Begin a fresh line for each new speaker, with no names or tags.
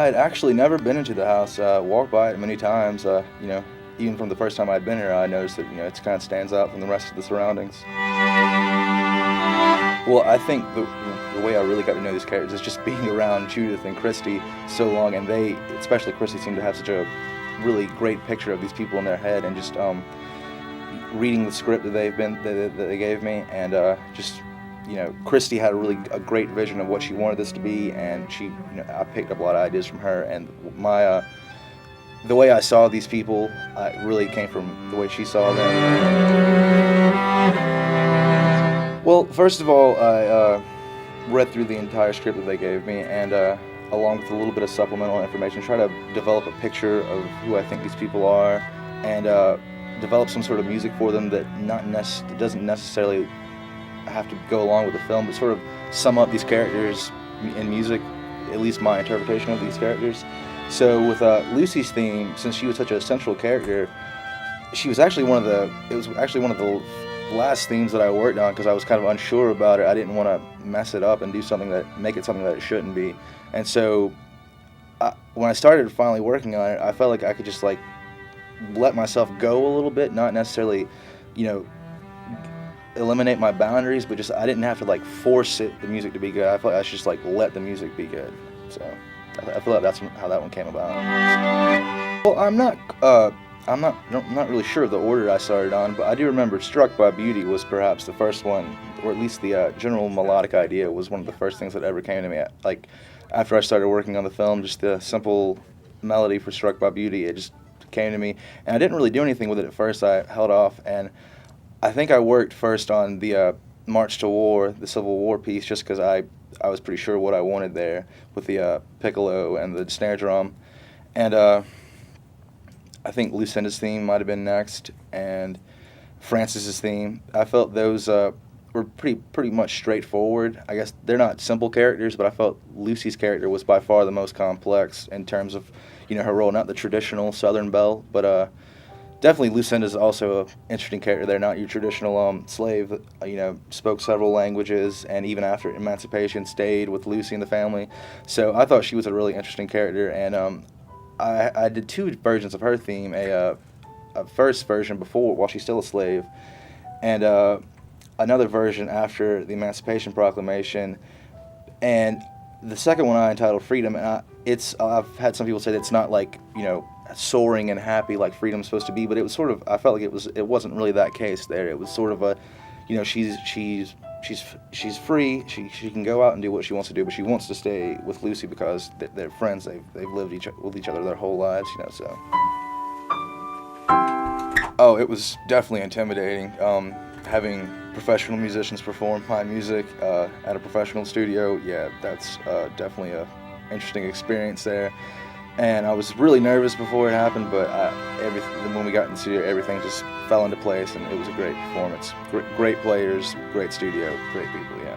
had actually never been into the house. Walked by it many times. Even from the first time I'd been here, I noticed that it kind of stands out from the rest of the surroundings. Well, I think the way I really got to know these characters is just being around Judith and Christy so long, and they, especially Christy, seem to have such a really great picture of these people in their head, and just reading the script that they gave me, and Christy had a great vision of what she wanted this to be, and I picked up a lot of ideas from her, and the way I saw these people really came from the way she saw them. Well, first of all, I read through the entire script that they gave me, and along with a little bit of supplemental information, try to develop a picture of who I think these people are, and develop some sort of music for them that doesn't necessarily have to go along with the film, but sort of sum up these characters in music, at least my interpretation of these characters. So with Lucy's theme, since she was such a central character, it was actually one of the last themes that I worked on, because I was kind of unsure about it. I didn't want to mess it up and make it something that it shouldn't be. And so when I started finally working on it, I felt like I could just let myself go a little bit, not necessarily, eliminate my boundaries, but just I didn't have to force the music to be good. I felt like I should just let the music be good. So I feel like that's how that one came about. Well, I'm not really sure of the order I started on, but I do remember Struck by Beauty was perhaps the first one, or at least the general melodic idea was one of the first things that ever came to me. After I started working on the film, just the simple melody for Struck by Beauty, it just came to me, and I didn't really do anything with it at first. I held off, and I think I worked first on the March to War, the Civil War piece, just because I was pretty sure what I wanted there with the piccolo and the snare drum, and I think Lucinda's theme might have been next, and Francis's theme. I felt those were pretty much straightforward. I guess they're not simple characters, but I felt Lucy's character was by far the most complex in terms of her role, not the traditional Southern belle, but definitely Lucinda's also an interesting character. They're not your traditional slave, spoke several languages, and even after emancipation stayed with Lucy and the family. So I thought she was a really interesting character, and I did two versions of her theme, a first version before, while she's still a slave, and another version after the Emancipation Proclamation, and the second one I entitled Freedom, and I've had some people say that it's not soaring and happy like freedom's supposed to be, but it was sort of, I felt like it wasn't really that case there. It was sort of a, she's free, she can go out and do what she wants to do, but she wants to stay with Lucy because they're friends, they've lived with each other their whole lives, so. Oh, it was definitely intimidating, having professional musicians perform my music at a professional studio. Yeah, that's definitely a interesting experience there. And I was really nervous before it happened, but when we got in the studio, everything just fell into place, and it was a great performance. Great players, great studio, great people, yeah.